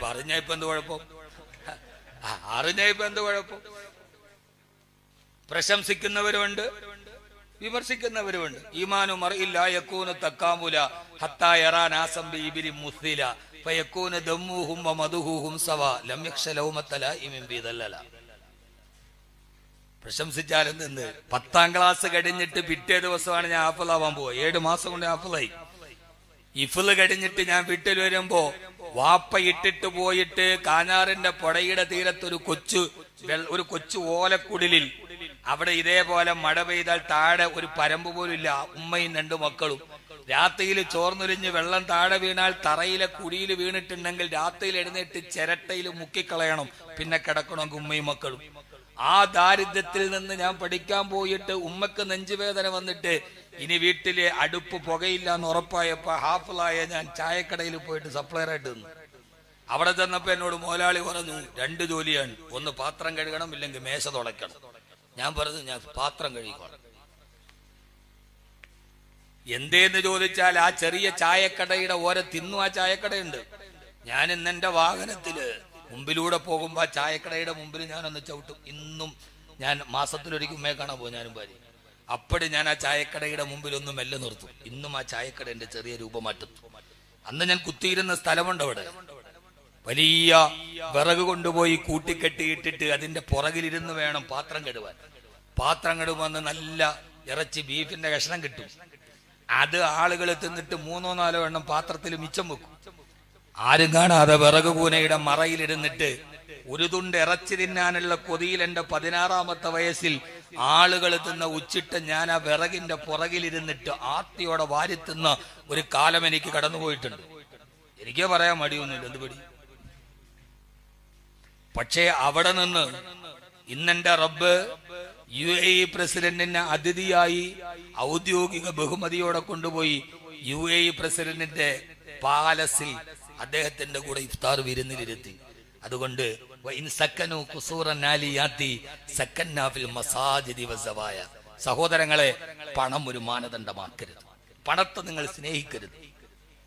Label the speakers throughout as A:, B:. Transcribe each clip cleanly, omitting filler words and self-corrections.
A: പറഞ്ഞ ഇപ്പൊ എന്ത് കുഴപ്പം? അറിഞ്ഞ ഇപ്പൊ എന്ത് കുഴപ്പം? പ്രശംസിക്കുന്നവരുമുണ്ട്, വിമർശിക്കുന്നവരുമുണ്ട്. ഈമാനു മർഇല്ല യകൂന തക്കാമുല ഹത്താ യറാ നാസം ബിഇബിരി മുസ്ലില ഫയകൂന ദമ്മുഹും വമദുഹും സവാ ലം യഖ്ശ ലൗമത ലൈമിൻ ബിദല്ലല. പ്രശംസിച്ചാലും നിന്ന് 10ാം ക്ലാസ് കഴിഞ്ഞിട്ട് പിറ്റേ ദിവസമാണ് ഞാൻ ഹാഫിളാവാൻ പോവുക. 7 മാസം കൊണ്ട് ഹാഫിളായി. ഇഫ്ള് കഴിഞ്ഞിട്ട് ഞാൻ വീട്ടിൽ വരുമ്പോ വാപ്പ ഇട്ടിട്ട് പോയിട്ട് കാഞ്ഞാറിന്റെ പുഴയുടെ തീരത്ത് ഒരു കൊച്ചു ഓലക്കുടിലിൽ, അവിടെ ഇതേപോലെ മഴ പെയ്താൽ താഴെ ഒരു പരമ്പ് പോലും ഇല്ല. ഉമ്മയും 2 മക്കളും രാത്രിയിൽ ചോർന്നൊലിഞ്ഞ് വെള്ളം താഴെ വീണാൽ തറയിലെ കുഴിയിൽ വീണിട്ടുണ്ടെങ്കിൽ രാത്രിയിൽ എഴുന്നേറ്റ് ചിരട്ടയിൽ മുക്കിക്കളയണം, പിന്നെ കിടക്കണമെങ്കിൽ ഉമ്മയും മക്കളും. ആ ദാരിദ്ര്യത്തിൽ നിന്ന് ഞാൻ പഠിക്കാൻ പോയിട്ട് ഉമ്മക്ക് നെഞ്ചുവേദന വന്നിട്ട് ഇനി വീട്ടിലെ അടുപ്പ് പുകയില്ല എന്ന് ഉറപ്പായപ്പോ ഹാഫിളായ ഞാൻ ചായക്കടയിൽ പോയിട്ട് സപ്ലയറായിട്ട് നിന്നു. അവിടെ ചെന്നപ്പോ എന്നോട് മുതലാളി പറഞ്ഞു 2 ജോലിയാണ്, ഒന്ന് പാത്രം കഴുകണം, ഇല്ലെങ്കിൽ മേശ തുടയ്ക്കണം. ഞാൻ പറഞ്ഞു ഞാൻ പാത്രം കഴുകിക്കോളാം. എന്തേന്ന് ചോദിച്ചാൽ ആ ചെറിയ ചായക്കടയുടെ ഓരത്തിന്നും ആ ചായക്കടയുണ്ട്. ഞാൻ ഇന്ന് എന്റെ വാഹനത്തില് മുമ്പിലൂടെ പോകുമ്പോ ആ ചായക്കടയുടെ മുമ്പിൽ ഞാനൊന്ന് ചവിട്ടും. ഇന്നും ഞാൻ മാസത്തിലൊരിക്കൽ ഉമ്മയെ കാണാൻ പോകും, ഞാനും ഭാര്യ. അപ്പോഴും ഞാൻ ആ ചായക്കടയുടെ മുമ്പിൽ ഒന്ന് മെല്ലെ നിർത്തും. ഇന്നും ആ ചായക്കട എന്റെ ചെറിയ രൂപമാറ്റം. അന്ന് ഞാൻ കുത്തിയിരുന്ന സ്ഥലമുണ്ട്, അവിടെ വലിയ വിറക് കൊണ്ടുപോയി കൂട്ടിക്കെട്ടിയിട്ടിട്ട് അതിന്റെ പുറകിലിരുന്ന് വേണം പാത്രം കെടുവാൻ. പാത്രം കെടുവന്ന് നല്ല ഇറച്ചി ബീഫിന്റെ കഷ്ണം കിട്ടും. അത് ആളുകൾ തിന്നിട്ട് 3-4 എണ്ണം പാത്രത്തിൽ മിച്ചം വെക്കും. ആരും കാണാതെ വിറക് കൂനയുടെ മറയിലിരുന്നിട്ട് ഒരു തുണ്ട് ഇറച്ചി തിന്നാനുള്ള കൊതിയിൽ എന്റെ 16ാമത്തെ വയസ്സിൽ ആളുകൾ തിന്ന ഉച്ചിട്ട് ഞാൻ ആ വിറകിന്റെ പുറകിലിരുന്നിട്ട് ആർത്തിയോടെ വാരി തിന്ന ഒരു കാലം എനിക്ക് കടന്നുപോയിട്ടുണ്ട്. എനിക്ക് പറയാൻ മടിയൊന്നുമില്ല, എന്ത് പടി. പക്ഷേ അവിടെ നിന്ന് ഇന്നെന്റെ റബ്ബ് UAE പ്രസിഡന്റിനെ അതിഥിയായി ഔദ്യോഗിക ബഹുമതിയോടെ കൊണ്ടുപോയി UAE പ്രസിഡന്റിന്റെ പാലസിൽ അദ്ദേഹത്തിന്റെ കൂടെ ഇഫ്താർ വിരുന്നിലിരുത്തി. അതുകൊണ്ട് സഹോദരങ്ങളെ, പണം ഒരു മാനദണ്ഡമാക്കരുത്. പണത്തെ നിങ്ങൾ സ്നേഹിക്കരുത്.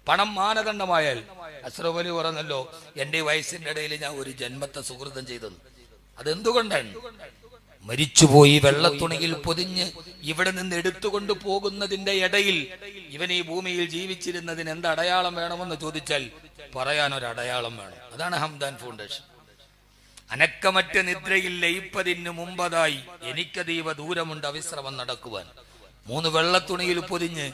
A: പണം മാനദണ്ഡമായാൽ അഷ്റഫ് അലി പറഞ്ഞല്ലോ, എന്റെ വയസ്സിന്റെ ഇടയിൽ ഞാൻ ഒരു ജന്മത്തെ സുഹൃതം ചെയ്തെന്ന്. അതെന്തുകൊണ്ടാണ്? മരിച്ചുപോയി വെള്ളത്തുണിയിൽ പൊതിഞ്ഞ് ഇവിടെ നിന്ന് എടുത്തുകൊണ്ട് പോകുന്നതിന്റെ ഇടയിൽ ഇവൻ ഈ ഭൂമിയിൽ ജീവിച്ചിരുന്നതിന് എന്ത് അടയാളം വേണമെന്ന് ചോദിച്ചാൽ പറയാൻ ഒരു അടയാളം വേണം. അതാണ് ഹംദാൻ ഫൗണ്ടേഷൻ. അനക്കമറ്റ നിദ്രയിൽ ലയിപ്പതിന് മുമ്പതായി എനിക്കതീവ ദൂരമുണ്ട് അവിശ്രമം നടക്കുവാൻ. 3 വെള്ളത്തുണിയിൽ പൊതിഞ്ഞ്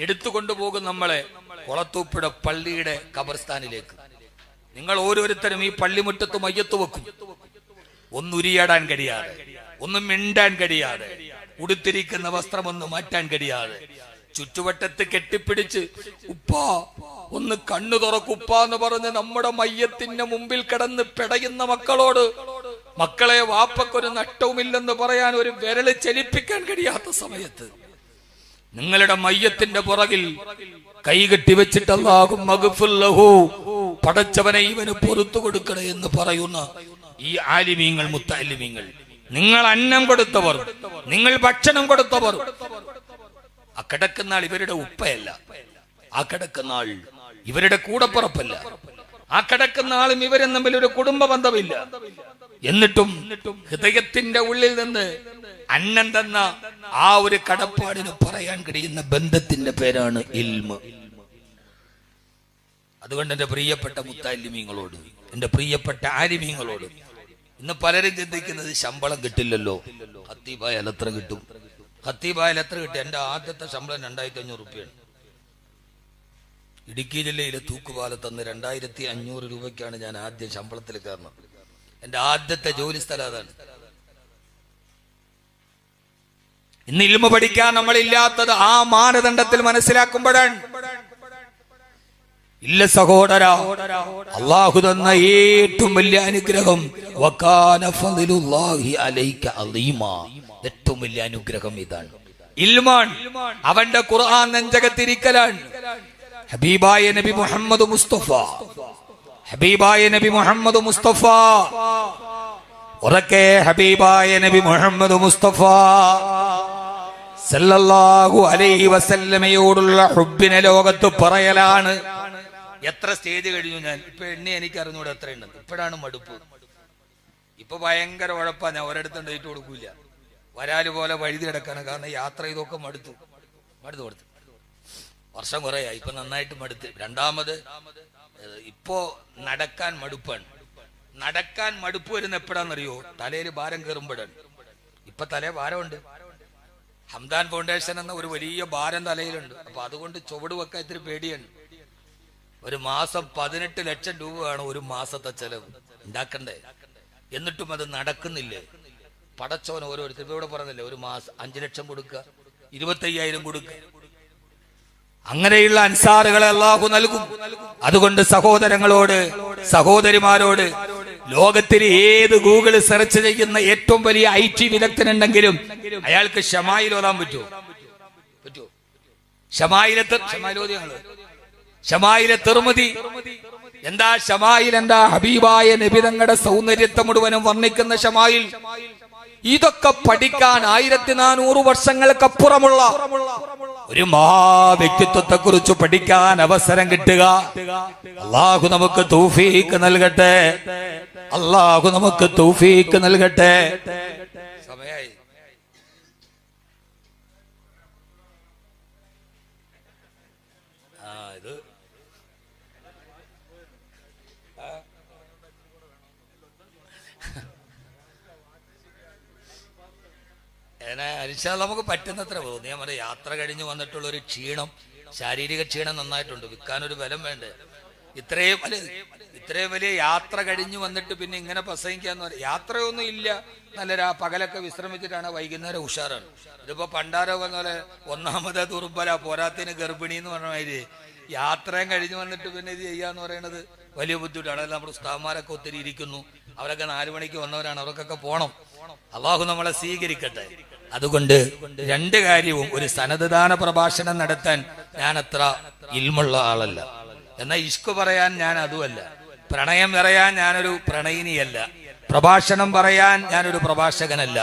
A: എടുത്തുകൊണ്ടുപോകും നമ്മളെ കൊളത്തൂപ്പിട പള്ളിയുടെ ഖബർസ്ഥാനിലേക്ക്. നിങ്ങൾ ഓരോരുത്തരും ഈ പള്ളിമുറ്റത്ത് മയ്യത്ത് വെക്കും. ഒന്നുരിയാടാൻ കഴിയാതെ, ഒന്നും മിണ്ടാൻ കഴിയാതെ, ഉടുത്തിരിക്കുന്ന വസ്ത്രമൊന്ന് മാറ്റാൻ കഴിയാതെ ചുറ്റുവട്ടത്ത് കെട്ടിപ്പിടിച്ച് ഉപ്പാ ഒന്ന് കണ്ണു തുറക്കുപ്പ എന്ന് പറഞ്ഞ് നമ്മുടെ മയ്യത്തിന്റെ മുമ്പിൽ കിടന്ന് പിടയുന്ന മക്കളോട്, മക്കളെ വാപ്പക്കൊരു നഷ്ടവുമില്ലെന്ന് പറയാൻ ഒരു വിരല് ചലിപ്പിക്കാൻ കഴിയാത്ത സമയത്ത് നിങ്ങളുടെ മയ്യത്തിന്റെ പുറകിൽ കൈകെട്ടി വെച്ചിട്ട് അല്ലാഹു മഗ്ഫിർ ലഹു, പടച്ചവനെ ഇവന് പൊറുത്തു കൊടുക്കണേ എന്ന് പറയുന്ന ഈ ആലിമീങ്ങൾ, മുത്തഅല്ലിമീങ്ങൾ, നിങ്ങൾ അന്നം കൊടുത്തവർ, നിങ്ങൾ ഭക്ഷണം കൊടുത്തവർ, ആ കിടക്കുന്ന ആൾ ഇവരുടെ ഉപ്പയല്ല, ആ കിടക്കുന്ന ആൾ ഇവരുടെ കൂടപ്പുറപ്പല്ല, ആ കിടക്കുന്ന ആളും ഇവരും തമ്മിൽ ഒരു കുടുംബ ബന്ധമില്ല. എന്നിട്ടും ഹൃദയത്തിന്റെ ഉള്ളിൽ നിന്ന് അന്നം തന്ന ആ ഒരു കടപ്പാടിന് പറയാൻ കഴിയുന്ന ബന്ധത്തിന്റെ പേരാണ് ഇൽമ്. അതുകൊണ്ട് എന്റെ പ്രിയപ്പെട്ട മുത്തഅല്ലിമീങ്ങളോട്, എന്റെ പ്രിയപ്പെട്ട ആലിമീങ്ങളോട്, ഇന്ന് പലരും ചിന്തിക്കുന്നത് ശമ്പളം കിട്ടില്ലല്ലോ, ഖത്തീബായാൽ എത്ര കിട്ടും, ഖത്തീബായാൽ എത്ര കിട്ടും. എന്റെ ആദ്യത്തെ ശമ്പളം 2500 രൂപയാണ്. ഇടുക്കി ജില്ലയിലെ തൂക്കുപാലത്ത് അന്ന് 2500 രൂപയ്ക്കാണ് ഞാൻ ആദ്യം ശമ്പളത്തിൽ കയറുന്നത്. എന്റെ ആദ്യത്തെ ജോലി സ്ഥലം അതാണ്. ഇന്ന് ഇൽമ പഠിക്കാൻ നമ്മളില്ലാത്തത് ആ മാനദണ്ഡത്തിൽ മനസ്സിലാക്കുമ്പോഴാണ്. ഇല്ല സഹോദര, അല്ലാഹു തന്ന ഏറ്റവും വലിയ അനുഗ്രഹം വകാന ഫളിലുല്ലാഹി അലൈക അളീമാ, ഏറ്റവും വലിയ അനുഗ്രഹം ഇതാണ്, ഇൽമാണ്. അവന്റെ ഖുർആൻ നെഞ്ചകത്തിരിക്കലാണ്. ഹബീബായ നബി മുഹമ്മദ് മുസ്തഫ, ഹബീബായ നബി മുഹമ്മദ് മുസ്തഫ, ഉറക്കെ ഹബീബായ നബി മുഹമ്മദ് മുസ്തഫ സല്ലല്ലാഹു അലൈഹി വസല്ലമയോടുള്ള ഹുബ്ബിനെ ലോകത്ത് പറയലാണ്. എത്ര സ്റ്റേജ് കഴിഞ്ഞു ഞാൻ ഇപ്പൊ എണ്ണി എനിക്ക് അറിഞ്ഞൂടെ എത്രയുണ്ട്. ഇപ്പോഴാണ് മടുപ്പ്. ഇപ്പൊ ഭയങ്കര ഉഴപ്പാ. ഞാൻ ഒരിടത്തും ഡേറ്റ് കൊടുക്കൂല. വരാല് പോലെ വഴുതി കിടക്കാണ്. കാരണം യാത്ര ഇതൊക്കെ മടുത്തു കൊടുത്തു. വർഷം കുറേയായി. ഇപ്പൊ നന്നായിട്ട് മടുത്ത്. രണ്ടാമത് ഇപ്പോ നടക്കാൻ മടുപ്പാണ്. നടക്കാൻ മടുപ്പ് വരുന്ന എപ്പോഴാന്നറിയോ? തലയിൽ ഭാരം കയറുമ്പോഴാണ്. ഇപ്പൊ തലേ ഭാരമുണ്ട്. ഹംദാൻ ഫൗണ്ടേഷൻ എന്ന ഒരു വലിയ ഭാരം തലയിലുണ്ട്. അപ്പൊ അതുകൊണ്ട് ചുവട് വെക്കാൻ ഇത്തിരി പേടിയാണ്. ഒരു മാസം 18 ലക്ഷം രൂപയാണ് ഒരു മാസത്തെ ചെലവ് ഉണ്ടാക്കണ്ടേ. എന്നിട്ടും അത് നടക്കുന്നില്ലേ? പടച്ചോൻ ഓരോരുത്തർ ഇവിടെ പറഞ്ഞില്ലേ, ഒരു മാസം 5 ലക്ഷം കൊടുക്കുക, 25,000 കൊടുക്കുക. അങ്ങനെയുള്ള അൻസാറുകളെ അല്ലാഹു നൽകും. അതുകൊണ്ട് സഹോദരങ്ങളോട്, സഹോദരിമാരോട്, ലോകത്തിൽ ഏത് ഗൂഗിൾ സെർച്ച് ചെയ്യുന്ന ഏറ്റവും വലിയ IT വിദഗ്ധനുണ്ടെങ്കിലും അയാൾക്ക് ശമായിൽ ഓതാൻ പറ്റുമോ? ശമായിലെ തിർമിദി എന്താ? ശമായിൽ എന്താ? ഹബീബായ നബി തങ്ങളുടെ സൗന്ദര്യത്തെ മുഴുവനും വർണ്ണിക്കുന്ന ശമായിൽ. ഇതൊക്കെ പഠിക്കാൻ 1400 വർഷങ്ങൾക്കപ്പുറമുള്ള ഒരു മഹാവ്യക്തിത്വത്തെ കുറിച്ച് പഠിക്കാൻ അവസരം കിട്ടുക അല്ലാഹു നമുക്ക് തൗഫീഖ് നൽകട്ടെ. അല്ലാഹു നമുക്ക് തൗഫീഖ് നൽകട്ടെ. സമയായി. ഇത് നമുക്ക് പറ്റുന്നത്ര പോകുന്നു. ഞാൻ പറയാം, യാത്ര കഴിഞ്ഞ് വന്നിട്ടുള്ള ഒരു ക്ഷീണം, ശാരീരിക ക്ഷീണം നന്നായിട്ടുണ്ട്. വിൽക്കാനൊരു ബലം വേണ്ടേ? ഇത്രയും വലിയ യാത്ര കഴിഞ്ഞു വന്നിട്ട് പിന്നെ ഇങ്ങനെ പ്രസംഗിക്കാന്ന് പറയാം. യാത്രയൊന്നും ഇല്ല. നല്ല പകലൊക്കെ വിശ്രമിച്ചിട്ടാണ്, വൈകുന്നേരം ഉഷാറാണ്. ഇതിപ്പോ പണ്ടാരോ പറഞ്ഞ പോലെ ഒന്നാമത് തുറുമ്പല, പോരാത്തിന് ഗർഭിണി എന്ന് പറഞ്ഞ മാതിരി യാത്രയും കഴിഞ്ഞു വന്നിട്ട് പിന്നെ ഇത് ചെയ്യാന്ന് പറയുന്നത് വലിയ ബുദ്ധിമുട്ടാണ്. അതെല്ലാം നമ്മുടെ ഉസ്താദ്മാരൊക്കെ ഒത്തിരി ഇരിക്കുന്നു. അവരൊക്കെ 4 മണിക്ക് വന്നവരാണ്. അവർക്കൊക്കെ പോണം. അല്ലാഹു നമ്മളെ സ്വീകരിക്കട്ടെ. അതുകൊണ്ട് 2 കാര്യവും, ഒരു സനദ്ദാന പ്രഭാഷണം നടത്താൻ ഞാൻ അത്ര ഇൽമുള്ള ആളല്ല. എന്നാൽ ഇഷ്ക് പറയാൻ ഞാൻ അതുമല്ല. പ്രണയം പറയാൻ ഞാനൊരു പ്രണയിനിയല്ല. പ്രഭാഷണം പറയാൻ ഞാനൊരു പ്രഭാഷകനല്ല.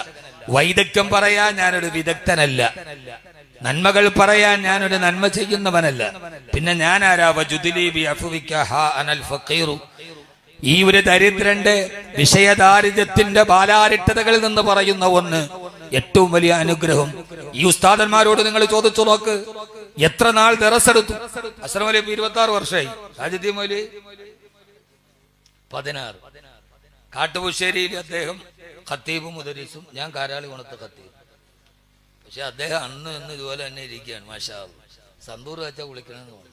A: വൈദഗ്ധ്യം പറയാൻ ഞാനൊരു വിദഗ്ധനല്ല. നന്മകൾ പറയാൻ ഞാനൊരു നന്മ ചെയ്യുന്നവനല്ല. പിന്നെ ഞാൻ ആരാ? ഈ ഒരു ദരിദ്രന്റെ വിഷയദാരിദ്ര്യത്തിന്റെ ബാലാരിട്ടതകളിൽ നിന്ന് പറയുന്ന ഒന്ന് ഏറ്റവും വലിയ അനുഗ്രഹം. ഈ ഉസ്താദന്മാരോട് നിങ്ങൾ ചോദിച്ചു നോക്ക്, എത്ര നാൾ ദറസെടുത്തു? അസ്ലം അലി 26 വർഷമായി. രാജദ്ദീൻ മൗലവി 16. കാട്ടുപുശ്ശേരിയിൽ അദ്ദേഹം ഖത്തീബും മുദരിസും, ഞാൻ കാരാളി ഗുണത്തെ ഖത്തീബ്. പക്ഷെ അദ്ദേഹം അന്ന് ഇതുപോലെ തന്നെ ഇരിക്കുകയാണ്. മാഷാ അല്ലാഹ്. സന്തൂർ വെച്ചാൽ വിളിക്കണമെന്ന് പറഞ്ഞു.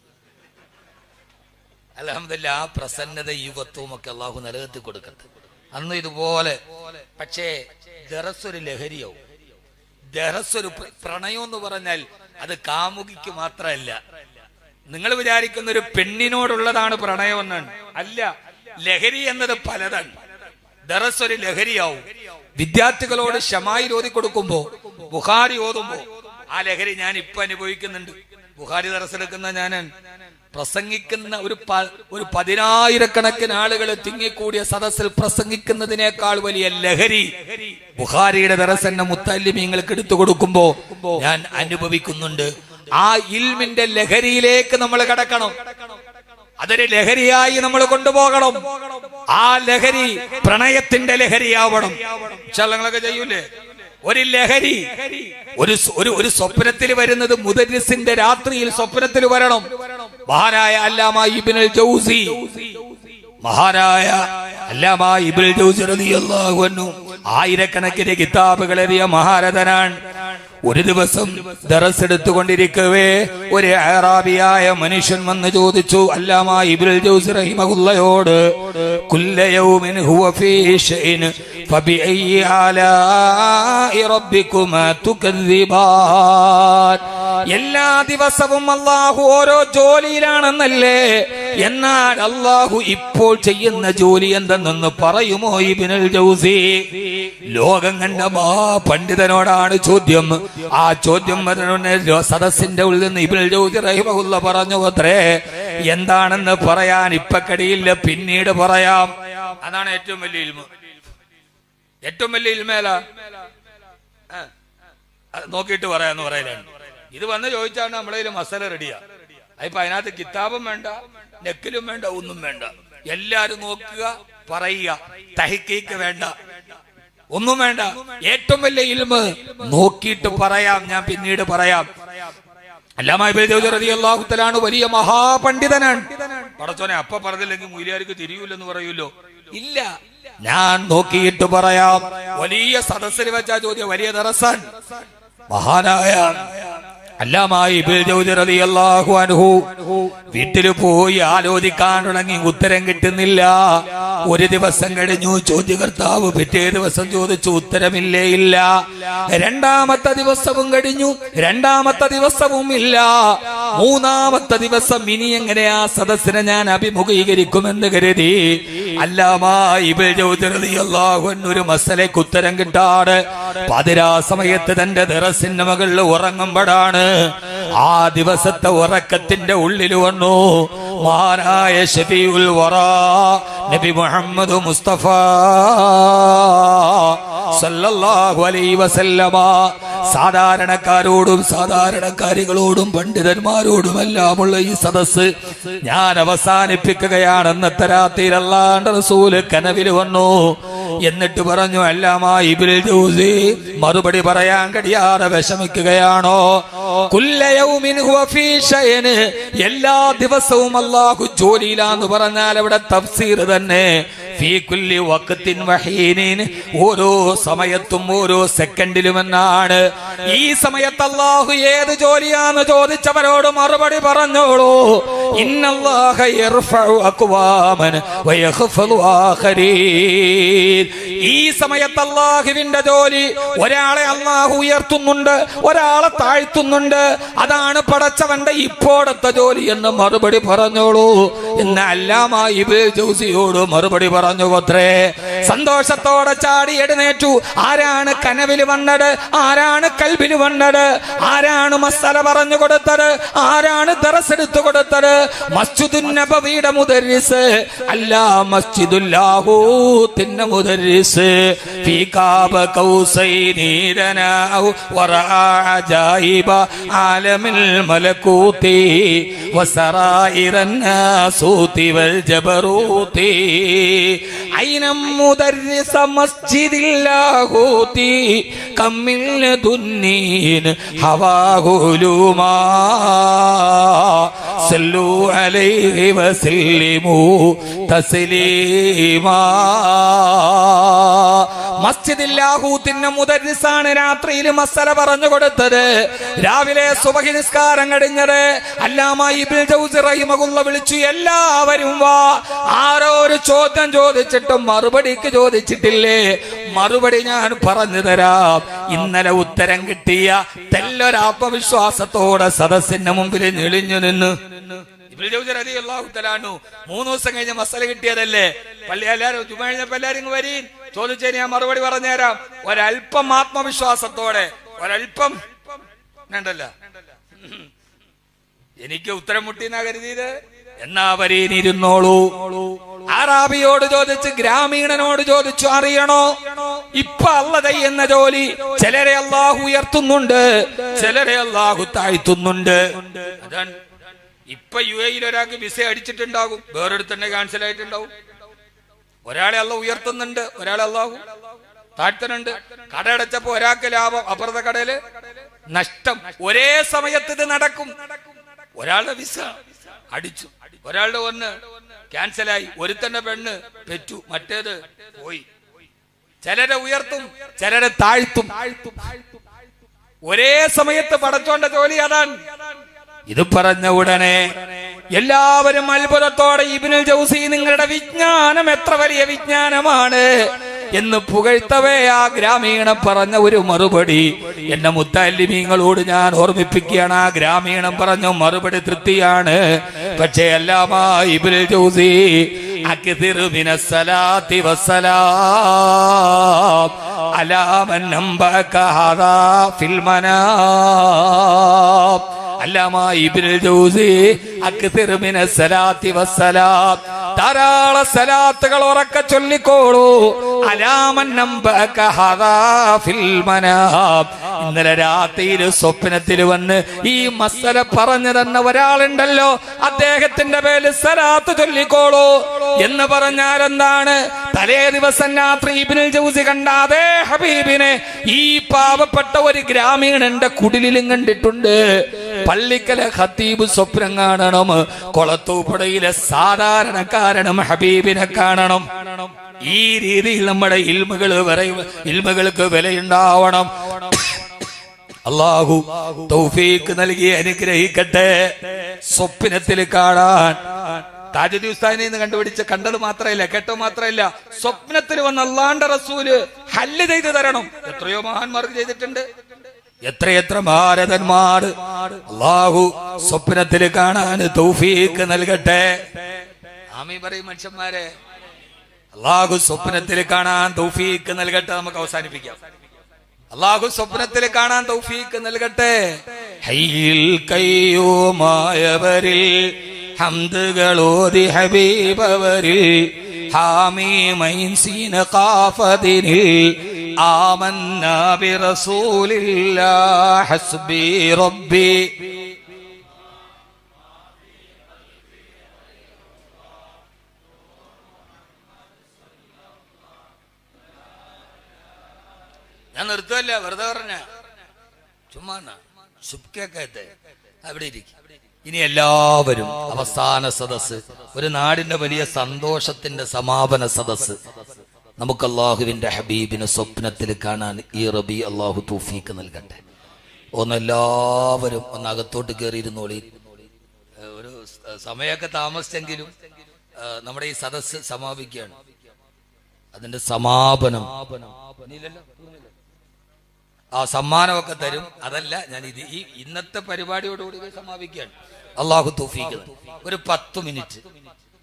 A: അൽഹംദുലില്ലാഹ്. ആ പ്രസന്നത, യുവത്വവും ഒക്കെ അല്ലാഹു നിലനിർത്തി കൊടുക്കട്ടെ. അന്ന് ഇതുപോലെ. പക്ഷേ ദറസൊരു ലഹരിയാവും. ദറസൊരു പ്രണയം എന്ന് പറഞ്ഞാൽ അത് കാമുകിക്ക് മാത്രമല്ല. നിങ്ങൾ വിചാരിക്കുന്ന ഒരു പെണ്ണിനോടുള്ളതാണ് പ്രണയം എന്നാണ്. അല്ല, ലഹരി എന്നത് പലതാണ്. ദറസൊരു ലഹരിയാവും. വിദ്യാർത്ഥികളോട് ശമായിൽ ഓതി കൊടുക്കുമ്പോ, ബുഖാരി ഓതുമ്പോ ആ ലഹരി ഞാൻ ഇപ്പൊ അനുഭവിക്കുന്നുണ്ട്. ബുഖാരി ദറസെടുക്കുന്ന ഞാനാണ്. പ്രസംഗിക്കുന്ന ഒരു 10,000-കണക്കിന് ആളുകൾ തിങ്ങിക്കൂടിയ സദസ്സിൽ പ്രസംഗിക്കുന്നതിനേക്കാൾ വലിയ ലഹരി ബുഖാരിയുടെ ദറസന്നെ മുത്തല്ലിമീങ്ങൾക്ക് എടുത്തു കൊടുക്കുമ്പോ ഞാൻ അനുഭവിക്കുന്നുണ്ട്. ആ ഇൽമിന്റെ ലഹരിയിലേക്ക് നമ്മൾ കടക്കണം. അതൊരു ലഹരിയായി നമ്മൾ കൊണ്ടുപോകണം. ആ ലഹരി പ്രണയത്തിന്റെ ലഹരിയാവണം. ചലങ്ങളൊക്കെ ചെയ്യൂലേ? ഒരു ലഹരി, ഒരു സ്വപ്നത്തിൽ വരുന്നത് മുദരിസിന്റെ രാത്രിയിൽ സ്വപ്നത്തിൽ വരണം. മഹാനായ അല്ലാമ ഇബ്നുൽ ജൗസി റളിയല്ലാഹു അൻഹു ആയിരക്കണക്കിന് കിതാബുകൾ എഴുതിയ മഹാരഥനാണ്. ഒരു ദിവസം ദറസ് എടുത്തുകൊണ്ടിരിക്കവേ ഒരു അറാബിയായ മനുഷ്യൻ വന്ന് ചോദിച്ചു അല്ലാമ ഇബ്നുൽ ജൗസി റഹിമഹുള്ളയോട്, കുല്ല യൗമിൻ ഹുവ ഫീ ശൈഇൻ ഫബിഅയ്യി ആലാഇ റബ്ബികുമാ തുകദ്ദിബാൻ. എല്ലാ ദിവസവും അല്ലാഹു ഓരോ ജോലിയിലാണെന്നല്ലേ? എന്നാൽ അല്ലാഹു ഇപ്പോൾ ചെയ്യുന്ന ജോലി എന്തെന്നൊന്ന് പറയുമോ ഇബ്നുൽ ജൗസി? ലോകം കണ്ട പണ്ഡിതനോടാണ് ചോദ്യം. ആ ചോദ്യം സദസ്സിന്റെ ഉള്ളിൽ നിന്ന് ഇബ്നുൽ ജൗസി റഹിമഹുള്ള പറഞ്ഞു അത്രേ, എന്താണെന്ന് പറയാൻ ഇപ്പൊ കഴിയില്ല, പിന്നീട് പറയാം. അതാണ് ഏറ്റവും വലിയ ഇൽമ. ഏറ്റവും വലിയ ഇൽമേല നോക്കിയിട്ട് പറയാന്ന് പറയലാണ്. ഇത് വന്ന് ചോദിച്ചാണ് നമ്മളതിൽ മസല റെഡിയാ. ഇപ്പൊ അതിനകത്ത് കിതാബും വേണ്ട, നെക്കിലും വേണ്ട, ഒന്നും വേണ്ട. എല്ലാരും നോക്കുക, പറയുക, തഹ്ഖീഖ് വേണ്ട, ഒന്നും വേണ്ട. ഏറ്റവും വലിയ ഇൽമ് നോക്കിയിട്ട് പറയാം. ഞാൻ പിന്നീട് പറയാം. അല്ലാമ ഇബ്നു ജൗസി റളിയല്ലാഹു തആല അൻഹു വലിയ മഹാപണ്ഡിതനാണ്. പടച്ചോനെ അപ്പ പറഞ്ഞില്ലെങ്കിൽ മൂല്യാർക്ക് തിരിയൂലെന്ന് പറയൂല്ലോ. ഇല്ല, ഞാൻ നോക്കിയിട്ട് പറയാം. വലിയ സദസ്സിൽ വെച്ചാ ചോദ്യം, വലിയ ദറസാൻ. മഹാനായ അല്ലാമ ഇബ്നു ജൗസി റളിയല്ലാഹു അൻഹു വീട്ടിൽ പോയി ആലോചിക്കാൻ തുടങ്ങി. ഉത്തരം കിട്ടുന്നില്ല. ഒരു ദിവസം കഴിഞ്ഞു, ചോദ്യകർത്താവ് പിറ്റേ ദിവസം ചോദിച്ചു, ഉത്തരമില്ലേ? ഇല്ല. രണ്ടാമത്തെ ദിവസവും കഴിഞ്ഞു, രണ്ടാമത്തെ ദിവസവും ഇല്ല. മൂന്നാമത്തെ ദിവസം ഇനി എങ്ങനെയാ സദസ്സിനെ ഞാൻ അഭിമുഖീകരിക്കുമെന്ന് കരുതി അല്ലാമ ഇബ്നു ജൗസി റളിയല്ലാഹു അൻഹു ഒരു മസലയ്ക്ക് ഉത്തരം കിട്ടാറ് പതിരാ സമയത്ത് തന്റെ ദറസിന്റെ മകളിൽ ഉറങ്ങുമ്പോഴാണ്. ആ ദിവസത്തെ ഉറക്കത്തിന്റെ ഉള്ളിൽ വന്നു മഹാനായ ശഫീഉൽ വറാ നബി മുഹമ്മദ് മുസ്തഫ സല്ലല്ലാഹു അലൈഹി വസല്ലമ. സാധാരണക്കാരോടും സാധാരണക്കാരികളോടും പണ്ഡിതന്മാരോടുമെല്ലാമുള്ള ഈ സദസ്സ് ഞാൻ അവസാനിപ്പിക്കുകയാണെന്നത്തെ രാത്രിയിൽ അല്ലാഹുവിന്റെ റസൂൽ കനവിൽ വന്നു. എന്നിട്ട് പറഞ്ഞു, അല്ലാമ ഇബ്നുൽ ജൗസി മറുപടി പറയാൻ കഴിയാതെ വിഷമിക്കുകയാണോ? കുല്ല യൗമിൻ ഹുവ ഫീ ശൈൻ. എല്ലാ ദിവസവും അല്ലാഹു ജോലിയിലാന്ന് പറഞ്ഞാൽ അവിടെ തഫ്സീർ തന്നെ. ഫീ കുല്ലി വഖത്തിൻ വഹീനിൻ, ഓരോ സമയത്തും ഓരോ സെക്കൻഡിലും എന്നാണ്. ഈ സമയത്ത് അല്ലാഹു ഏത് ജോലിയാന്ന് ചോദിച്ചവരോട് മറുപടി പറഞ്ഞോളൂ. ഇന്നല്ലാഹ യർഫഉ അഖ്വാമൻ വയഖ്ഫളു ആഖരീൻ. ഈ സമയത്ത് അല്ലാഹുവിന്റെ ജോലി, ഒരാളെ അല്ലാഹു ഉയർത്തുന്നുണ്ട്, ഒരാളെ താഴ്ത്തുന്നുണ്ട്. അതാണ് പടച്ചവന്റെ ഇപ്പോഴത്തെ ജോലി എന്ന് മറുപടി പറഞ്ഞോളൂ എന്ന് അല്ലാമ ഇബ്നു ജൗസിയോട് മറുപടി പറഞ്ഞു. അത്രേ സന്തോഷത്തോടെ ചാടി എഴുന്നേറ്റു. ആരാണ് കനവിൽ വന്നത്? ആരാണ് കൽബിൽ വന്നത്? ആരാണ് മസല പറഞ്ഞു കൊടുത്തത്? ആരാണ് ദറസ് എടുത്തു കൊടുത്തത്? മസ്ജിദുൻ നബവിയുടെ മുദർരിസ് അല്ല, മസ്ജിദുൽ ലാഹൂത്തിന്റെ മുദർരിസ്. ഫീ കാബ കൗസൈനി രനാഉ വറഅജായിബ ആലമിൽ മലകൂതി വസറായിറൻ നാസൂതി വൽ ജബറൂതി. ഐന മുദർരിസ മസ്ജിദിൽ ലാഹൂതി കമ്മിൽ ദുന്നീൻ ഹവാഹുലുമാ സല്ലു അലൈഹി വസല്ലിമു തസ്ലീമാ. മസ്ജിദിൽ ലാഹൂത്തിന്റെ മുദർരിസാണ് രാത്രിയിൽ മസല പറഞ്ഞു കൊടുത്തത്. രാവിലെ സുബഹി നിസ്കാരം കഴിഞ്ഞത് അല്ലാമ ഇബ്നുൽ ജൗസി റഹിമഹുല്ലാഹ് വിളിച്ചു, എല്ലാവരും വാ. ആരോ ഒരു ചോദ്യം ചോദിച്ചിട്ടും മറുപടിക്ക് ചോദിച്ചിട്ടില്ലേ? മറുപടി ഞാൻ പറഞ്ഞു തരാം. ഇന്നലെ ഉത്തരം കിട്ടിയ തെല്ലൊരാത്മവിശ്വാസത്തോടെ സദസ്സിന്റെ മുമ്പിൽ ഞെളിഞ്ഞു നിന്ന് ഇബ്നു ജൗസി റളിയല്ലാഹു തആല അൻഹു 3 ദിവസം കഴിഞ്ഞ മസല കിട്ടിയതല്ലേ. പള്ളി എല്ലാവരും ജുമാ കഴിഞ്ഞപ്പോ എല്ലാവരും വരീൻ, ചോദിച്ചതിന് ഞാൻ മറുപടി പറഞ്ഞുതരാം. ഒരല്പം ആത്മവിശ്വാസത്തോടെ, ഒരല്പം വേണ്ടല്ല. എനിക്ക് ഉത്തരം മുട്ടിന്നാ കരുതിയത്. എന്നാ വരീനിരുന്നോളൂ. അറാബിയോട് ചോദിച്ചു, ഗ്രാമീണനോട് ചോദിച്ചു, അറിയണോ ഇപ്പൊ അല്ലാഹു ചെയ്യുന്ന ജോലി? ചിലരെ അല്ലാഹു ഉയർത്തുന്നുണ്ട്, ചിലരെ അല്ലാഹു താഴ്ത്തുന്നുണ്ട്. അതാണ് ഇപ്പൊ UAE ഒരാൾക്ക് വിസ അടിച്ചിട്ടുണ്ടാകും, വേറൊരു തന്നെ ക്യാൻസൽ ആയിട്ടുണ്ടാവും. ഒരാളെ അല്ലാഹു ഉയർത്തുന്നുണ്ട്, ഒരാളെ അല്ലാഹു താഴ്ത്തുന്നുണ്ട്. കട അടച്ചപ്പോ ഒരാൾക്ക് ലാഭം, അപ്പുറത്തെ കടയില് നഷ്ടം. ഒരേ സമയത്ത് ഇത് നടക്കും. ഒരാളുടെ വിസ അടിച്ചു, ഒരാളുടെ ഒന്ന് ക്യാൻസലായി, ഒരുത്തന്റെ പെണ്ണ് പെറ്റു, മറ്റേത് പോയി. ചിലരെ ഉയർത്തും, ചിലരെ താഴ്ത്തും. ഒരേ സമയത്ത് പടച്ചോന്റെ ജോലി അതാണ്. ഇത് പറഞ്ഞ ഉടനെ എല്ലാവരും അത്ഭുതത്തോടെ ഇബ്നുൽ ജൗസി നിങ്ങളുടെ വിജ്ഞാനം എത്ര വലിയ വിജ്ഞാനമാണ് എന്ന് പുകഴ്ത്തവേ ആ ഗ്രാമീണം പറഞ്ഞ ഒരു മറുപടി എന്റെ മുത്തല്ലിമീങ്ങളോട് ഞാൻ ഓർമ്മിപ്പിക്കുകയാണ്. ആ ഗ്രാമീണം പറഞ്ഞ മറുപടി തൃപ്തിയാണ്. പക്ഷേ അല്ലാമ ഇബ്നുൽ ജൗസി അക്തിറു മിനസ്സലാത്തി വസ്സലാം അലാ മൻ നബക ഹാദാ ഫിൽ മനാം. അല്ലാമ ഇബ്നുൽ ജൗസി അക്തിറു മിനസ്സലാത്തി വസ്സലാം ധാരാളം സലാത്തുകൾ ഉറക്കെ ചൊല്ലിക്കോളൂ. ഇന്നലെ രാത്രിയിൽ സ്വപ്നത്തിൽ വന്ന് ഈ മസല പറഞ്ഞു തന്ന ഒരാളുണ്ടല്ലോ, അദ്ദേഹത്തിന്റെ പേരിൽ സലാത്ത് ചൊല്ലിക്കോളൂ എന്ന് പറഞ്ഞാൽ എന്താണ്? തലേ ദിവസം രാത്രി ഇബ്നുൽ ജൗസി കണ്ട അതേ ഹബീബിനെ ഈ പാവപ്പെട്ട ഒരു ഗ്രാമീണന്റെ കുടിലും കണ്ടിട്ടുണ്ട്. പള്ളിക്കലെ ഖത്തീബ് സ്വപ്നം കാണണം, കൊളത്തൂപ്പുഴയിലെ സാധാരണക്കാരനും ഹബീബിനെ കാണണം. ഈ രീതിയിൽ നമ്മുടെ ഇൽമുകൾക്ക് വിലയുണ്ടാവണം. അല്ലാഹു തൗഫീഖ് നൽകി അനുഗ്രഹിക്കട്ടെ. സ്വപ്നത്തിൽ കാണാൻ താജുദ്ദീൻ ഉസ്താദിനെ ഇന്ന് കണ്ടത് മാത്രമല്ല, കേട്ടോ മാത്രമല്ല, സ്വപ്നത്തിൽ വന്ന അല്ലാഹുവിന്റെ റസൂല് ഹല്ല് ചെയ്തു തരണം. എത്രയോ മഹാന്മാർക്ക് ചെയ്തിട്ടുണ്ട്, എത്രയെത്ര ഭാരതന്മാർ. അല്ലാഹു സ്വപ്നത്തിൽ കാണാൻ തൗഫീഖ് നൽകട്ടെ. ആമീൻ പറയും മനുഷ്യന്മാരെ. അല്ലാഹു സ്വപ്നത്തിൽ കാണാൻ തൗഫീഖ് നൽകട്ടെ. നമുക്ക് അവസാനിപ്പിക്കാം. അല്ലാഹു സ്വപ്നത്തിൽ കാണാൻ തൗഫീഖ് നൽകട്ടെ. ഹയ്യിൽ കയ്യൂമായവരിൽ ഹംദുകളോതി ഹബീബവരിൽ ഹാമീമൈൻ സീന ഖാഫദിനിൽ ആമന്നാ ബിറസൂലില്ലാഹി ഹസ്ബി റബ്ബി. ഞാൻ നിർത്തുമല്ല, വെറുതെ പറഞ്ഞ ചുമ്മാ ശുഭ്കേക്കത്തെ അവിടെ ഇരിക്കും. ഇനി എല്ലാവരും അവസാന സദസ്, ഒരു നാടിന്റെ വലിയ സന്തോഷത്തിന്റെ സമാപന സദസ്. നമുക്ക് അല്ലാഹുവിന്റെ ഹബീബിനെ സ്വപ്നത്തിൽ കാണാൻ ഈ റബി അല്ലാഹു തൗഫീഖ് നൽകട്ടെ. എല്ലാവരും അകത്തോട്ട് കയറിയിരുന്നോളി. ഒരു സമയമൊക്കെ താമസിച്ചെങ്കിലും നമ്മുടെ ഈ സദസ് സമാപിക്കുകയാണ്. അതിന്റെ സമാപനം ആ സമ്മാനമൊക്കെ തരും. അതല്ല, ഞാൻ ഈ ഇന്നത്തെ പരിപാടിയോടുകൂടി സമാപിക്കുകയാണ്. അല്ലാഹു തൗഫീഖ്. ഒരു 10 മിനിറ്റ്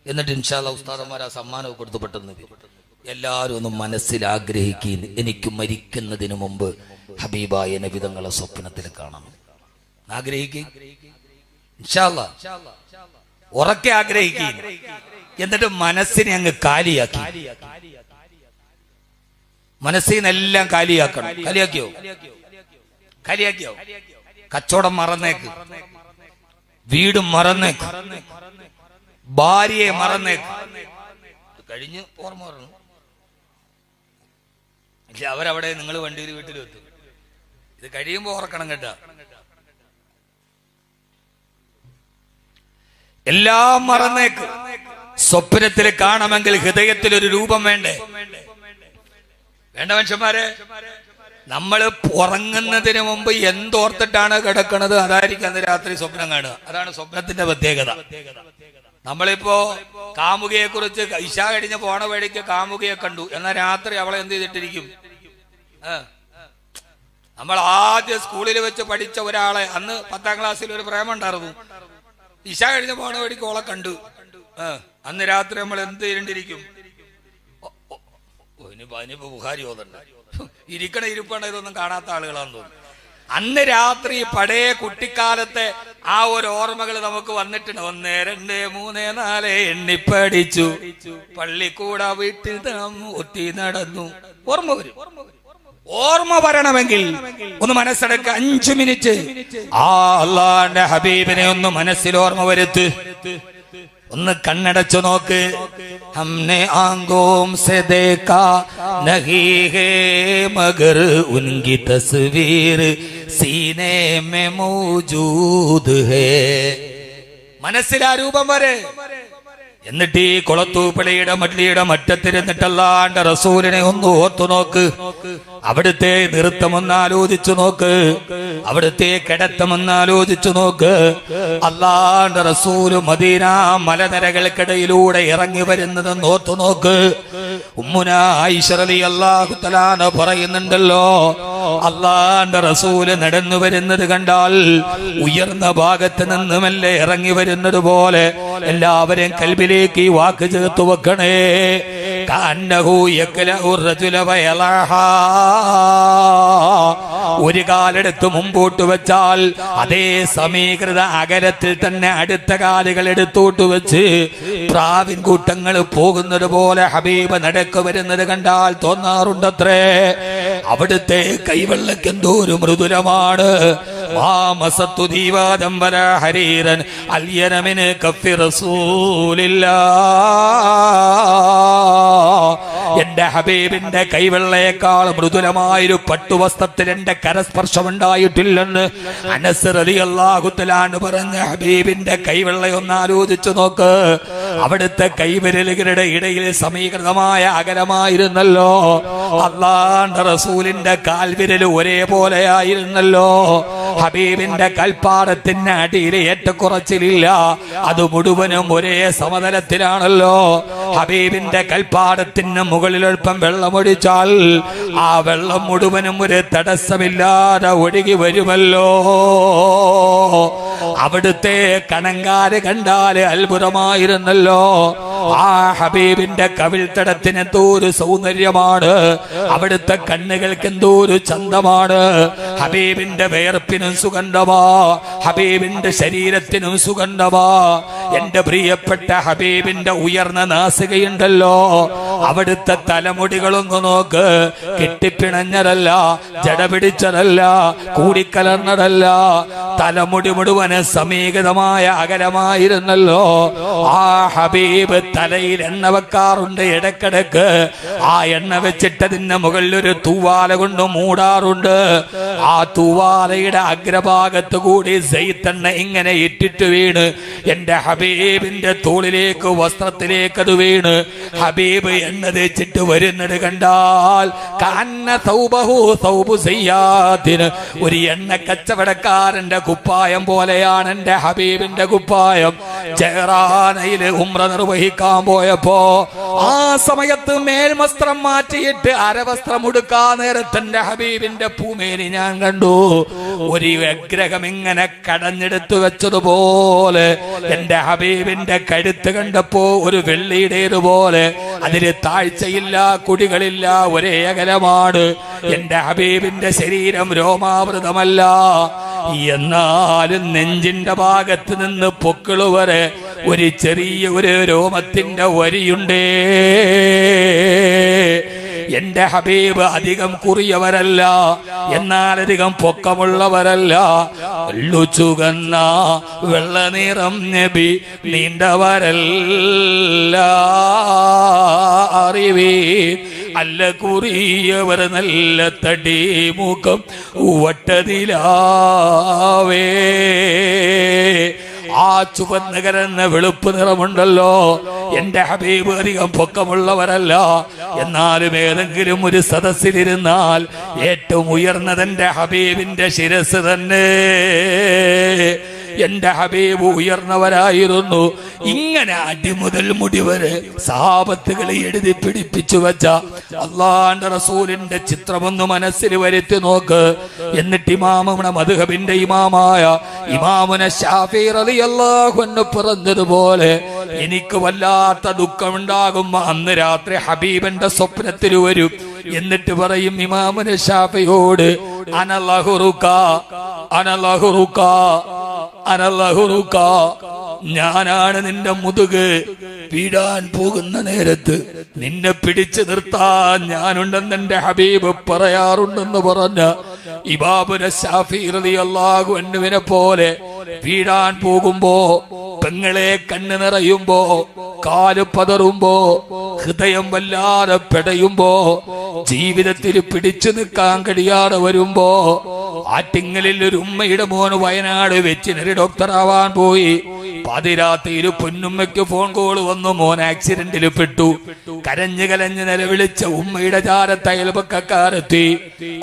A: എന്നിട്ട് ഇൻഷാ അല്ലാഹ് ഉസ്താദന്മാർ ആ സമ്മാനം കൊടുത്തു പെട്ടെന്ന് എല്ലാവരും ഒന്ന് മനസ്സിൽ ആഗ്രഹിക്കുകയും എനിക്ക് മരിക്കുന്നതിന് മുമ്പ് ഹബീബായ നബി തങ്ങളെ സ്വപ്നത്തിൽ കാണണം. ആഗ്രഹിക്കുകയും ഇൻഷാ അല്ലാഹ് ഉറക്കെ ആഗ്രഹിക്കുകയും എന്നിട്ട് മനസ്സിനെ അങ്ങ് കാലിയാക്കി, മനസ്സിൽ നിന്നെല്ലാം കാലിയാക്കണം. കാലിയാക്കിയോ? കച്ചവടം മറന്നേക്ക്, വീടും മറന്നേക്ക്, ഭാര്യയെ മറന്നേക്ക്. കഴിഞ്ഞ് ഓർമ്മ പറഞ്ഞു ഇല്ല, അവരവിടെ നിങ്ങൾ വണ്ടിയിൽ വീട്ടിലെത്തും. ഇത് കഴിയുമ്പോ ഓർക്കണം കേട്ടാ. എല്ലാം മറന്നേക്ക്. സ്വപ്നത്തിൽ കാണണമെങ്കിൽ ഹൃദയത്തിൽ ഒരു രൂപം വേണ്ടേ? വേണ്ട മനുഷ്യന്മാരെ. നമ്മൾ ഉറങ്ങുന്നതിന് മുമ്പ് എന്തോർത്തിട്ടാണ് കിടക്കുന്നത് അതായിരിക്കും അന്ന് രാത്രി സ്വപ്നം കാണുക. അതാണ് സ്വപ്നത്തിന്റെ പ്രത്യേകത. നമ്മളിപ്പോ കാമുകയെ കുറിച്ച് ഇശാ കഴിഞ്ഞ് പോണ വഴിക്ക് കാമുകയെ കണ്ടു, എന്നാൽ രാത്രി അവളെ എന്ത് ചെയ്തിട്ടിരിക്കും? നമ്മൾ ആദ്യം സ്കൂളിൽ വെച്ച് പഠിച്ച ഒരാളെ, അന്ന് 10ാം ക്ലാസ്സിൽ ഒരു പ്രേമം ഉണ്ടായിരുന്നു, ഇശാ കഴിഞ്ഞ് പോണ വഴിക്ക് ഓളെ കണ്ടു, അന്ന് രാത്രി നമ്മൾ എന്ത് ചെയ്യേണ്ടിയിരിക്കും? ഇനിയിപ്പോ ബുഖാരി ഓതണ്ട, ഇരിക്കണ ഇരിപ്പണ ഇതൊന്നും കാണാത്ത ആളുകളാന്ന് തോന്നുന്നു. അന്ന് രാത്രി പഴയ കുട്ടിക്കാലത്തെ ആ ഒരു ഓർമ്മകൾ നമുക്ക് വന്നിട്ടുണ്ട്. 1, 2, 3, 4 എണ്ണിപ്പടിച്ചു, പള്ളിക്കൂട വീട്ടിൽ ഒത്തി നടന്നു. ഓർമ്മ വരും. ഓർമ്മ വരണമെങ്കിൽ ഒന്ന് മനസ്സടക്ക 5 മിനിറ്റ് ആ അല്ലാഹുവിന്റെ ഹബീബിനെ ഒന്ന് മനസ്സിൽ ഓർമ്മ വരുത്ത്. ഒന്ന് കണ്ണടച്ചു നോക്ക്. ഹംനെ ആംഗോം സെ ദേഖാ നഹീ ഹേ മഗർ ഉൻകി തസ്വീർ സീനെ മേ മൗജൂദ് ഹേ. മനസ്സിൽ ആ രൂപം വരെ. എന്നിട്ട് ഈ കൊളത്തൂപ്പള്ളിയുടെ മല്ലിയുടെ മറ്റത്തിരുന്നിട്ടല്ലാണ്ട് റസൂലിനെ ഒന്ന് ഓർത്തു നോക്ക്. അവിടുത്തെ നൃത്തമൊന്ന് ആലോചിച്ചു നോക്ക്, അവിടുത്തെ കിടത്തമൊന്ന് ആലോചിച്ചു നോക്ക്. അല്ലാണ്ട് റസൂല് മദീന മലനിരകൾക്കിടയിലൂടെ ഇറങ്ങി വരുന്നതെന്ന് ഓർത്തു നോക്ക്. ഉമ്മുനാ ആയിഷ റളിയല്ലാഹു തആല പറയുന്നുണ്ടല്ലോ, അല്ലാണ്ട് റസൂല് നടന്നു വരുന്നത് കണ്ടാൽ ഉയർന്ന ഭാഗത്ത് നിന്നുമല്ലേ ഇറങ്ങി വരുന്നത് പോലെ എല്ലാവരെയും കൽബിലേക്ക് ഈ വാക്ക് ചേർത്ത് വെക്കണേ. കഅന്നഹു യക്ലഉ റജുല വയലഹാ. ഒരു കാലെടുത്ത് മുമ്പോട്ട് വെച്ചാൽ അതേ സമീകൃത അകലത്തിൽ തന്നെ അടുത്ത കാലുകൾ എടുത്തോട്ട് വെച്ച് പ്രാവിൻ കൂട്ടങ്ങൾ പോകുന്നത് പോലെ ഹബീബ് നടക്കു വരുന്നത് കണ്ടാൽ തോന്നാറുണ്ടത്രേ. അവിടുത്തെ കൈവെള്ളക്ക് എന്തോ ഒരു മൃദുലമാണ്. എന്റെ ഹബീബിന്റെ കൈവെള്ളയേക്കാൾ മൃദുലമായൊരു പട്ടുവസ്ത്രത്തിൽ എന്റെ കരസ്പർശം ഉണ്ടായിട്ടില്ലെന്ന് അനസ് റളിയല്ലാഹു തആല പറഞ്ഞ ഹബീബിന്റെ കൈവെള്ളയൊന്ന് ആലോചിച്ചു നോക്ക്. അവിടുത്തെ കൈവിരലുകളുടെ ഇടയിൽ സമീകൃതമായ അകലമായിരുന്നല്ലോ. അല്ലാഹുവിന്റെ റസൂലിന്റെ കാൽവിരൽ ഒരേപോലെയായിരുന്നല്ലോ. ഹബീബിന്റെ കൽപ്പാടത്തിന് അടിയിൽ ഏറ്റക്കുറച്ചിലില്ല, അത് മുഴുവനും ഒരേ സമതലത്തിലാണല്ലോ. ഹബീബിന്റെ കൽപ്പാടത്തിന് മുകളിൽ അല്പം വെള്ളമൊഴിച്ചാൽ ആ വെള്ളം മുഴുവനും ഒരു തടസ്സമില്ലാതെ ഒഴുകി വരുമല്ലോ. അവിടുത്തെ കണങ്കാല് കണ്ടാല് അത്ഭുതമായിരുന്നല്ലോ. ആ ഹബീബിന്റെ കവിൾത്തടത്തിന് എന്തോ ഒരു സൗന്ദര്യമാണ്, അവിടുത്തെ കണ്ണുകൾക്ക് എന്തോ ഒരു ചന്തമാണ്. ഹബീബിന്റെ വേർപ്പിനും സുഗന്ധമാ, ഹബീബിന്റെ ശരീരത്തിനും സുഗന്ധമാ. എന്റെ പ്രിയപ്പെട്ട ഹബീബിന്റെ ഉയർന്ന നാസികയുണ്ടല്ലോ, അവിടുത്തെ തലമുടികളൊന്ന് നോക്ക്. കെട്ടിപ്പിണഞ്ഞതല്ല, ജടപിടിച്ചതല്ല, കൂടിക്കലർന്നതല്ല, തലമുടി മുഴുവന് സമീകൃതമായ അകലമായിരുന്നല്ലോ. ആ ഹബീബ് തലയിൽ എണ്ണ വെക്കാറുണ്ട് ഇടക്കിടക്ക്. ആ എണ്ണ വെച്ചിട്ടതിന്റെ മുകളിൽ ഒരു തൂവാല കൊണ്ട് മൂടാറുണ്ട്. ആ തൂവാലയുടെ അഗ്രഭാഗത്ത് കൂടി സൈത്തെണ്ണ ഇങ്ങനെ ഇട്ടിട്ട് വീണ് എന്റെ ഹബീബിന്റെ തോളിലേക്ക് വസ്ത്രത്തിലേക്ക് അത് വീണ് ഹബീബ് എണ്ണ തേച്ചിട്ട് വരുന്നത് കണ്ടാൽ കഅന്ന സൗബഹു സൗബു സയ്യാദിന്, ഒരു എണ്ണ കച്ചവടക്കാരന്റെ കുപ്പായം പോലെയാണ് എന്റെ ഹബീബിന്റെ കുപ്പായം. ജഹ്റാനയില് ഉംറ നിർവഹിക്കാൻ പോയപ്പോ ആ സമയത്ത് മേൽവസ്ത്രം മാറ്റിയിട്ട് അരവസ്ത്രം ഉടുക്കാൻ നേരത്തെ എന്റെ ഹബീബിന്റെ പൂമേനി ഞാൻ കണ്ടു. ഒരു വിഗ്രഹം ഇങ്ങനെ കടഞ്ഞെടുത്തു വെച്ചതുപോലെ എന്റെ ഹബീബിന്റെ കഴുത്ത് കണ്ടപ്പോ ഒരു വെള്ളിയുടേതുപോലെ, അതിന് താഴ്ചയില്ല, കുടികളില്ല, ഒരേ അകലമാണ്. എന്റെ ഹബീബിന്റെ ശരീരം രോമാവൃതമല്ല, എന്നാലും നെഞ്ചിന്റെ ഭാഗത്ത് നിന്ന് പൊക്കിള് വരെ ഒരു ചെറിയ ഒരു രോമത്തിന്റെ വരിയുണ്ടേ. എന്റെ ഹബീബ് അധികം കുറിയവരല്ല, എന്നാൽ അധികം പൊക്കമുള്ളവരല്ല. ചുകന്ന വെള്ള നിറം നബി നീണ്ടവരല്ല, അറിവേ അല്ല കുറിയവർ നല്ല തടി മുഖം വട്ടതിലാവേ. ആ ചുവന്ന കലർന്ന വെളുപ്പ് നിറമുണ്ടല്ലോ, എന്റെ ഹബീബ് അധികം പൊക്കമുള്ളവരല്ല, എന്നാലും ഏതെങ്കിലും ഒരു സദസ്സിലിരുന്നാൽ ഏറ്റവും ഉയർന്നത് എന്റെ ഹബീബിന്റെ ശിരസ് തന്നെ. എന്റെ ഹബീബ് ഉയർന്നവരായിരുന്നു. ഇങ്ങനെ അടിമുതൽ മുടി വരെ സഹാബത്തുകളെ എഴുതി പിടിപ്പിച്ചു വെച്ച അല്ലാഹുവിന്റെ റസൂലിന്റെ ചിത്രമൊന്ന് മനസ്സിൽ വരുത്തി നോക്ക്. എന്നിട്ട് ഇമാമുടെ മദ്ഹബിന്റെ ഇമാമായ ഇമാമുന ശാഫി റളിയല്ലാഹു അൻഹു പറഞ്ഞതുപോലെ, എനിക്ക് വല്ലാത്ത ദുഃഖമുണ്ടാകും അന്ന് രാത്രി ഹബീബിന്റെ സ്വപ്നത്തിൽ വരും. എന്നിട്ട് പറയും ഇമാമുന ശാഫിയോട്, അനലഹുറുക അനലഹുറുക അനലഹുറുക, ഞാനാണ് നിന്റെ മുതുക് വീടാൻ പോകുന്ന നേരത്ത് നിന്നെ പിടിച്ചു നിർത്താൻ ഞാനുണ്ടെന്ന് എന്റെ ഹബീബ് പറയാറുണ്ടെന്ന് പറഞ്ഞ ഇമാമുന ശാഫി റളിയല്ലാഹു അൻഹുവിനെ പോലെ വീടാൻ പോകുമ്പോ, പെങ്ങളെ കണ്ണ് നിറയുമ്പോ, കാല് പതറുമ്പോ, ഹൃദയം വല്ലാതെ പെടയുമ്പോ, ജീവിതത്തിൽ പിടിച്ചു നിൽക്കാൻ കഴിയാതെ വരുമ്പോ, ആറ്റിങ്ങലിൽ ഒരു ഉമ്മയുടെ മോന് വയനാട് വെറ്റിനറി ഡോക്ടറാവാൻ പോയി. പാതിരാത്രിയിൽ പൊന്നുമ്മയ്ക്ക് ഫോൺ കോൾ വന്നു, മോൻ ആക്സിഡന്റിൽ പെട്ടു. കരഞ്ഞു കലഞ്ഞ് നിലവിളിച്ച ഉമ്മയുടെ ചാരത്ത് അയൽപക്കക്കാരെത്തി.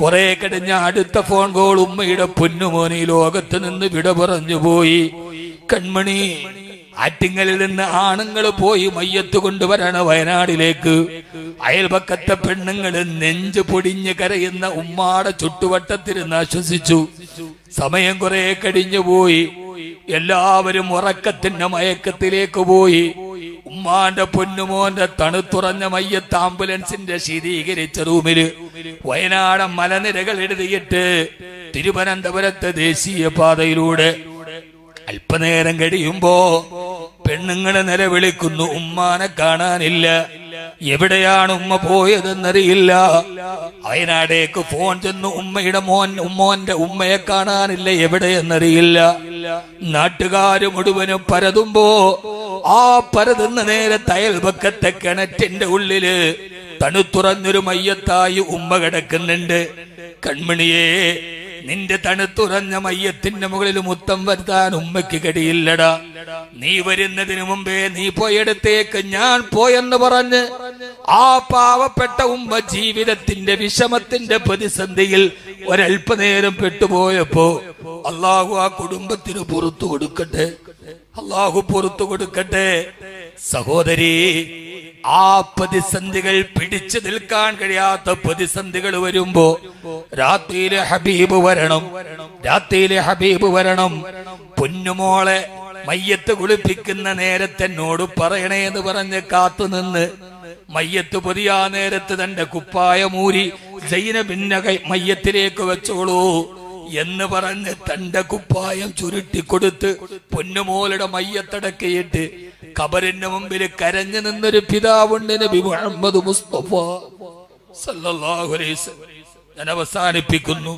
A: കുറെ കഴിഞ്ഞ അടുത്ത ഫോൺ കോൾ, ഉമ്മയുടെ പൊന്നുമോനെ ലോകത്ത് നിന്ന് വിട പറഞ്ഞു പോയി. കൺമണി, ആറ്റിങ്ങലിൽ നിന്ന് ആണുങ്ങൾ പോയി മയ്യത്ത് കൊണ്ടുവരാണ് വയനാടിലേക്ക്. അയൽപക്കത്തെ പെണ്ണുങ്ങള് നെഞ്ചു പൊടിഞ്ഞ് കരയുന്ന ഉമ്മാടെ ചുറ്റുവട്ടത്തിരുന്ന് ആശ്വസിച്ചു. സമയം കുറെ കഴിഞ്ഞു പോയി. എല്ലാവരും ഉറക്കത്തിന്റെ മയക്കത്തിലേക്ക് പോയി. ഉമ്മ ഉമ്മാന്റെ പൊന്നുമോന്റെ തണുത്തുറഞ്ഞ മയ്യത്ത് ആംബുലൻസിന്റെ ശീതീകരിച്ച റൂമില് വയനാട് മലനിരകൾ എഴുതിയിട്ട് തിരുവനന്തപുരത്തെ ദേശീയപാതയിലൂടെ അല്പനേരം കഴിയുമ്പോ പെണ്ണുങ്ങളെ നിലവിളിക്കുന്നു, ഉമ്മാനെ കാണാനില്ല. എവിടെയാണ് ഉമ്മ പോയതെന്നറിയില്ല. വയനാടേക്ക് ഫോൺ ചെന്നു, ഉമ്മോന്റെ ഉമ്മയെ കാണാനില്ല, എവിടെയെന്നറിയില്ല. നാട്ടുകാര് മുഴുവനും പരതുമ്പോ ആ പരതുന്ന നേരത്തെ അയൽപക്കത്തെ കിണറ്റിന്റെ ഉള്ളില് തണുത്തുറഞ്ഞൊരു മയ്യത്തായി ഉമ്മ കിടക്കുന്നുണ്ട്. കൺമണിയെ, നിന്റെ തണുത്തുറഞ്ഞ മയ്യത്തിന്റെ മുകളിൽ മുത്തം വരുത്താൻ ഉമ്മയ്ക്ക് കഴിയില്ലടാ. നീ വരുന്നതിന് മുമ്പേ നീ പോയടത്തേക്ക് ഞാൻ പോയെന്ന് പറഞ്ഞ് ആ പാവപ്പെട്ട ഉമ്മ ജീവിതത്തിന്റെ വിഷമത്തിന്റെ പ്രതിസന്ധിയിൽ ഒരൽപ്പനേരം പെട്ടുപോയപ്പോ അള്ളാഹു ആ കുടുംബത്തിന് പുറത്തു കൊടുക്കട്ടെ, അള്ളാഹു പുറത്തു കൊടുക്കട്ടെ. സഹോദരി, ആ പ്രതിസന്ധികൾ പിടിച്ചു നിൽക്കാൻ കഴിയാത്ത പ്രതിസന്ധികൾ വരുമ്പോ രാത്രിയിലെ ഹബീബ് വരണം, രാത്രിയിലെ ഹബീബ് വരണം. പൊന്നുമോളെ മയ്യത്ത് കുളിപ്പിക്കുന്ന നേരത്തെന്നോട് പറയണേ എന്ന് പറഞ്ഞ് കാത്തുനിന്ന് മയ്യത്ത് പൊതിയാ നേരത്ത് തന്റെ കുപ്പായമൂരി സൈനബിന്റെ മയ്യത്തിലേക്ക് വെച്ചോളൂ എന്ന് പറഞ്ഞ് തന്റെ കുപ്പായം ചുരുട്ടിക്കൊടുത്ത് പൊന്നുമോളുടെ മയ്യത്തടക്കിയിട്ട് ഖബറിന്റെ മുമ്പിൽ കരഞ്ഞു നിന്നൊരു പിതാവുണ്ട്, നബി മുഹമ്മദ് മുസ്തഫ സല്ലല്ലാഹു അലൈഹി വസല്ലം. ഞാൻ അവസാനിപ്പിക്കുന്നു.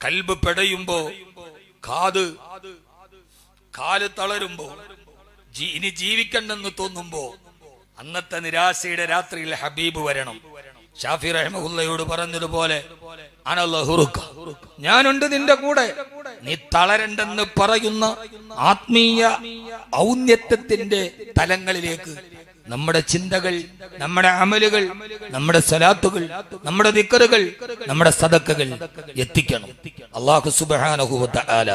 A: കൽബ് പെടയുമ്പോ, കാല് തളരുമ്പോ, ഇനി ജീവിക്കണ്ടെന്ന് തോന്നുമ്പോ അന്നത്തെ നിരാശയുടെ രാത്രിയിൽ ഹബീബ് വരണം. ഷാഫി റഹ്മഹുല്ലയോട് പറഞ്ഞതുപോലെ ഞാനുണ്ട് നിന്റെ കൂടെ, നീ തളരണ്ടെന്ന് പറയുന്ന ആത്മീയ ഔന്നത്യത്തിന്റെ തലങ്ങളിലേക്ക് നമ്മുടെ ചിന്തകൾ, നമ്മുടെ അമലുകൾ, നമ്മുടെ സലാത്തുകൾ, നമ്മുടെ ദിക്റുകൾ, നമ്മുടെ സദഖകൾ എത്തിക്കണം. അല്ലാഹു സുബ്ഹാനഹു വ തആല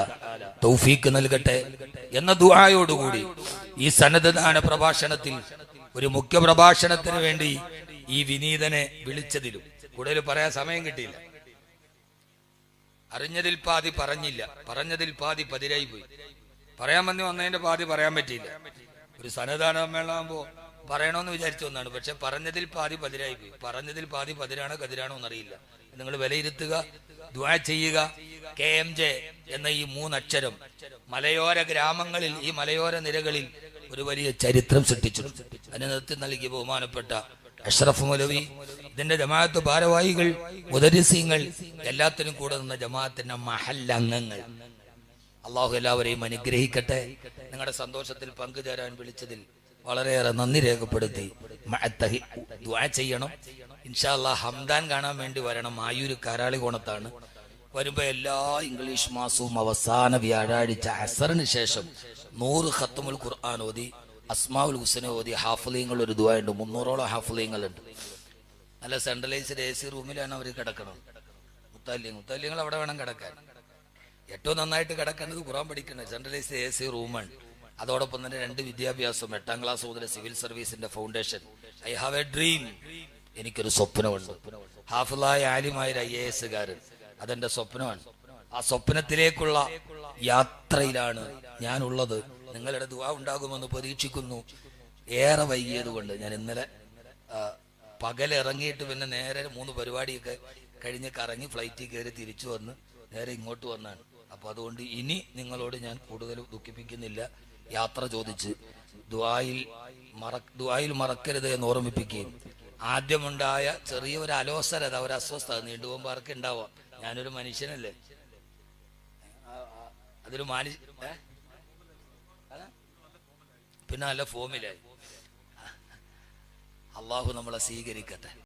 A: തൗഫീഖ് നൽകട്ടെ എന്ന ദുആയോടുകൂടി ഈ സന്നദ്ധദാന പ്രഭാഷണത്തിൽ ഒരു മുഖ്യ പ്രഭാഷണത്തിന് വേണ്ടി ഈ വിനീതനെ വിളിച്ചതിലും കൂടുതൽ പറയാൻ സമയം കിട്ടിയില്ല. അറിഞ്ഞതിൽ പാതി പറഞ്ഞില്ല, പറഞ്ഞതിൽ പാതി പതിരായി പോയി. പറയാൻ വന്നതിന്റെ പാതി പറയാൻ പറ്റിയില്ല. ഒരു സന്നദ്ധദാന സമ്മേളനമാകുമ്പോ പറയണമെന്ന് വിചാരിച്ചു ഒന്നാണ്, പക്ഷെ പറഞ്ഞതിൽ പാതി പതിരായി പോയി. പറഞ്ഞതിൽ പാതി പതിരാണോ കതിരാണോ എന്നറിയില്ല. നിങ്ങൾ വിലയിരുത്തുക, ദുആ ചെയ്യുക. KMJ എന്ന ഈ 3 അക്ഷരം മലയോര ഗ്രാമങ്ങളിൽ, ഈ മലയോര നിരകളിൽ ഒരു വലിയ ചരിത്രം സൃഷ്ടിച്ചു. അതിന് നേതൃത്വം നൽകിയ ബഹുമാനപ്പെട്ട അഷ്റഫ് മൗലവി, ഇതിന്റെ ജമാഅത്ത് ഭാരവാഹികൾ, മുദരിസീങ്ങൾ, എല്ലാത്തിനും കൂടെ നിന്ന ജമാഅത്തിന്റെ മഹല്ലംഗങ്ങൾ, അള്ളാഹു എല്ലാവരെയും അനുഗ്രഹിക്കട്ടെ. നിങ്ങളുടെ സന്തോഷത്തിൽ പങ്കുചേരാൻ വിളിച്ചതിൽ വളരെയേറെ നന്ദി രേഖപ്പെടുത്തി ദുആ ചെയ്യണം. ഇൻഷാ അല്ലാഹ് ഹംദാൻ കാണാൻ വേണ്ടി വരണം. ആയൂര് കാരാളികോണത്താണ്. വരുമ്പോ എല്ലാ ഇംഗ്ലീഷ് മാസവും അവസാന വ്യാഴാഴ്ച അസറിന് ശേഷം 100 ഖത്മുൽ ഖുർആൻ ഓതി, അസ്മാഉൽ ഹുസ്ന ഓതി, ഹാഫിളീങ്ങൾ ഒരു ദുആ ഉണ്ട്. 300ഓളം ഹാഫിളീങ്ങളുണ്ട്. നല്ല സെൻട്രലൈസ്ഡ് AC റൂമിലാണ് അവർ കിടക്കണം. മുത്താലിങ്ങൾ അവിടെ വേണം കിടക്കാൻ. ഏറ്റവും നന്നായിട്ട് കിടക്കേണ്ടത് ഖുർആൻ പഠിക്കുന്നത് സെൻട്രലൈസ്ഡ് AC റൂമാണ്. അതോടൊപ്പം തന്നെ 2 വിദ്യാഭ്യാസം, 8ാം ക്ലാസ് മുതൽ സിവിൽ സർവീസിന്റെ foundation. I have a dream, എനിക്കൊരു സ്വപ്നമുണ്ട്. ഹാഫിളായ ആലിമായ IAS കാരൻ, അതെന്റെ സ്വപ്നമാണ്. ആ സ്വപ്നത്തിലേക്കുള്ള യാത്രയിലാണ് ഞാനുള്ളത്. നിങ്ങളുടെ ദുആ ഉണ്ടാകുമെന്ന് പ്രതീക്ഷിക്കുന്നു. ഏറെ വൈകിയത് കൊണ്ട് ഞാൻ ഇന്നലെ പകലിറങ്ങിയിട്ട് പിന്നെ നേരെ 3 പരിപാടിയൊക്കെ കഴിഞ്ഞ് കറങ്ങി ഫ്ലൈറ്റിൽ കയറി തിരിച്ചു വന്ന് നേരെ ഇങ്ങോട്ട് വന്നാണ്. അപ്പൊ അതുകൊണ്ട് ഇനി നിങ്ങളോട് ഞാൻ കൂടുതൽ ദുഃഖിപ്പിക്കുന്നില്ല. യാത്ര ചോദിച്ച് ദുആയിൽ മറക്കരുത് എന്ന് ഓർമ്മിപ്പിക്കുകയും, ആദ്യമുണ്ടായ ചെറിയൊരു അലോസരത, ഒരു അസ്വസ്ഥത നീണ്ടുപോകുമ്പോ ആർക്ക് ഉണ്ടാവാം. ഞാനൊരു മനുഷ്യനല്ലേ, അതൊരു പിന്നെ നല്ല ഫോമിലായി. അള്ളാഹു നമ്മളെ സ്വീകരിക്കട്ടെ.